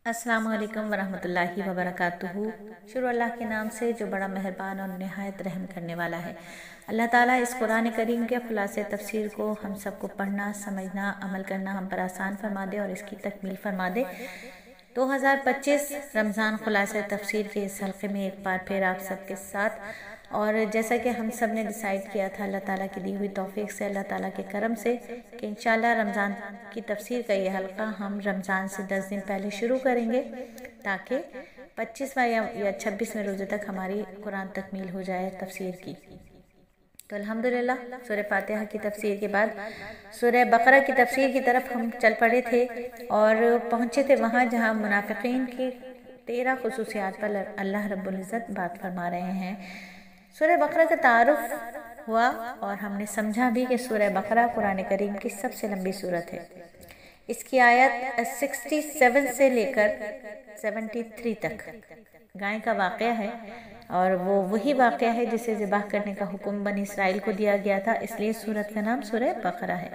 अस्सलाम वालेकुम वरहमतुल्लाहि वबरकातुहू। शुरू अल्लाह के नाम से जो बड़ा मेहरबान और निहायत रहम करने वाला है। अल्लाह ताला इस कुरान करीम के खुलासे तफसीर को हम सबको पढ़ना, समझना, अमल करना हम पर आसान फरमा दे और इसकी तकमील फरमा दे। 2025 रमज़ान खुलासे तफसीर के इस हल्के में एक बार फिर आप सबके साथ, और जैसा कि हम सब ने डिसाइड किया था अल्लाह ताला की दी हुई तौफीक से, अल्लाह ताला के करम से, कि इंशाल्लाह रमज़ान की तफसीर का ये हल्का हम रमज़ान से 10 दिन पहले शुरू करेंगे ताकि 25वां या 26वें रोज़े तक हमारी कुरान तकमील हो जाए तफसीर की। तो अल्हम्दुलिल्लाह सूरह फातिहा की तफसीर के बाद सूरह बकरा की तफसीर की तरफ हम चल पड़े थे और पहुँचे थे वहाँ जहाँ मुनाफिकीन की 13 खुसूसियात पर अल्लाह रब्बुल इज़्ज़त बात फरमा रहे हैं। सूरह बकरा का तारुफ हुआ और हमने समझा भी कि सूरह बकरा कुरान करीम की सबसे लंबी सूरत है। इसकी आयत 67 से लेकर 73 तक गाय का वाक़या है और वो वही वाक़या है जिसे ज़िबाह करने का हुक्म बनी इसराइल को दिया गया था, इसलिए सूरत का नाम सूरह बकरा है।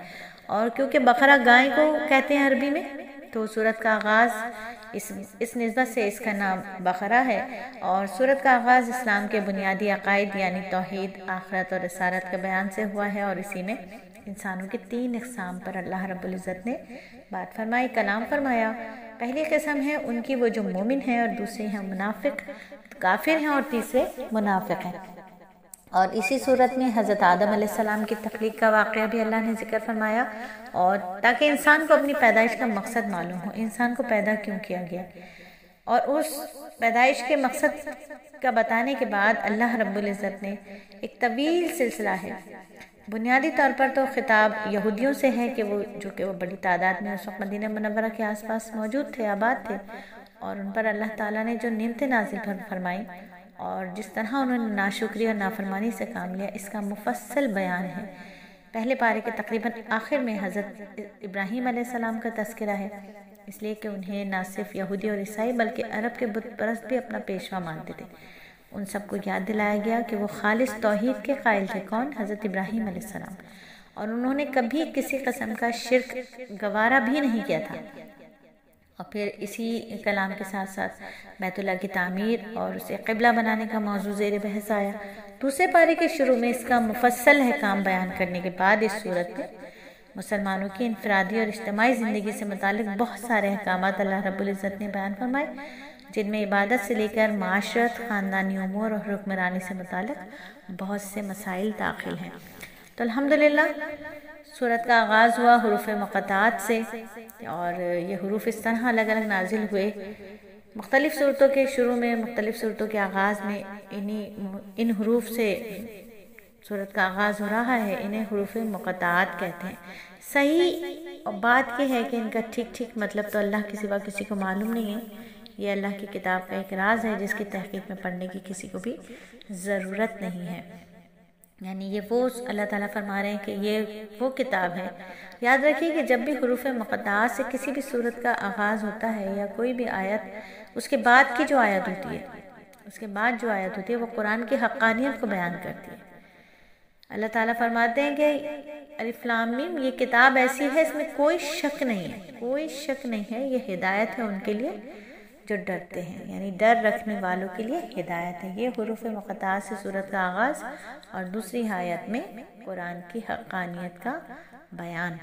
और क्योंकि बकरा गाय को कहते हैं अरबी में, तो सूरत का आगाज़ इस निस्बत से इसका नाम बकरा है। और सूरत का आगाज़ इस्लाम के बुनियादी अकायद यानी तौहीद, आखिरत और रिसालत के बयान से हुआ है और इसी में इंसानों के 3 इक़साम पर अल्लाह रब्बुल इज़्ज़त ने बात फरमाई, कलाम फरमाया। पहली किस्म है उनकी वो जो मोमिन है, और दूसरी है मुनाफिक काफिर हैं, और तीसरे मुनाफिक हैं। और इसी सूरत में हज़रत आदम अलैहिस्सलाम की तख्लीक का वाक़या भी अल्लाह ने जिक्र फरमाया, और ताकि इंसान को अपनी पैदाइश का मकसद मालूम हो, इंसान को पैदा क्यों किया गया। और उस पैदाइश के मकसद का बताने के बाद अल्लाह रब्बुल इज़्ज़त ने एक तवील सिलसिला है। बुनियादी तौर पर तो खिताब यहूदियों से है कि वो बड़ी तादाद में उस वक्त मदीना मुनव्वरा के आसपास मौजूद थे, आबाद थे, और उन पर अल्लाह ताला ने जो नेमतें नाज़िल फरमाई और जिस तरह उन्होंने नाशुक्री और नाफरमानी से काम लिया, इसका मुफस्सल बयान है। पहले पारे के तकरीबन आखिर में हज़रत इब्राहीम अलैहिस्सलाम का तज़किरा है, इसलिए कि उन्हें ना सिर्फ यहूदी और ईसाई बल्कि अरब के बुत परस्त भी अपना पेशवा मानते थे। उन सबको याद दिलाया गया कि वो खालिस तौहीद के कायल थे। कौन? हज़रत इब्राहीम अलैहिस्सलाम। और उन्होंने कभी किसी किस्म का शिर्क गवारा भी नहीं किया था। और फिर इसी कलाम के साथ साथ बैतुल्लाह की तामीर और उसे क़िबला बनाने का मौजू ज़ेर बहस आया। दूसरे पारे के शुरू में इसका मुफस्सल अहकाम बयान करने के बाद इस सूरत में मुसलमानों की इनफरादी और इज्तिमाई ज़िंदगी से मुतालिक बहुत सारे अहकामात अल्लाह रब्बुल इज़्ज़त ने बयान फरमाए, जिनमें इबादत से लेकर माशरत, ख़ानदानी उमूर और हुक्मरानी से मुतालिक बहुत से मसाइल दाखिल हैं। तो अल्हम्दुलिल्लाह सूरत का आगाज़ हुआ हुरूफ मुक़त्ताअत से, और ये हुरूफ इस तरह अलग अलग नाजिल हुए। मुख्तलिफ़ सूरतों के शुरू में, मुख्तलिफ़ सूरतों के आगाज़ में इन हुरूफ से सूरत का आगाज़ हो रहा है। इन्हें हुरूफ मुक़त्ताअत कहते हैं। सही बात यह है कि इनका ठीक मतलब तो अल्लाह के सिवा किसी को मालूम नहीं है। ये अल्लाह की किताब का एक राज है जिसकी तहक़ीक़ में पढ़ने की किसी को भी ज़रूरत नहीं है। यानी ये वो अल्लाह ताला फरमा रहे हैं कि ये वो किताब है। याद रखिए कि जब भी हुरूफ मुक़त्ताअत से किसी भी सूरत का आगाज़ होता है या कोई भी आयत, उसके बाद की जो आयत होती है वो कुरान की हक़ानियत को बयान करती है। अल्लाह ताला फरमाते हैं कि अलिफ लाम मीम, ये किताब ऐसी है इसमें कोई शक नहीं है, ये हिदायत है उनके लिए जो डरते हैं, यानी डर रखने वालों के लिए हिदायत है। ये हुरूफ मुक़त्ताअत से सूरत का आगाज़ और दूसरी आयत में कुरान की हक़ानियत का बयान।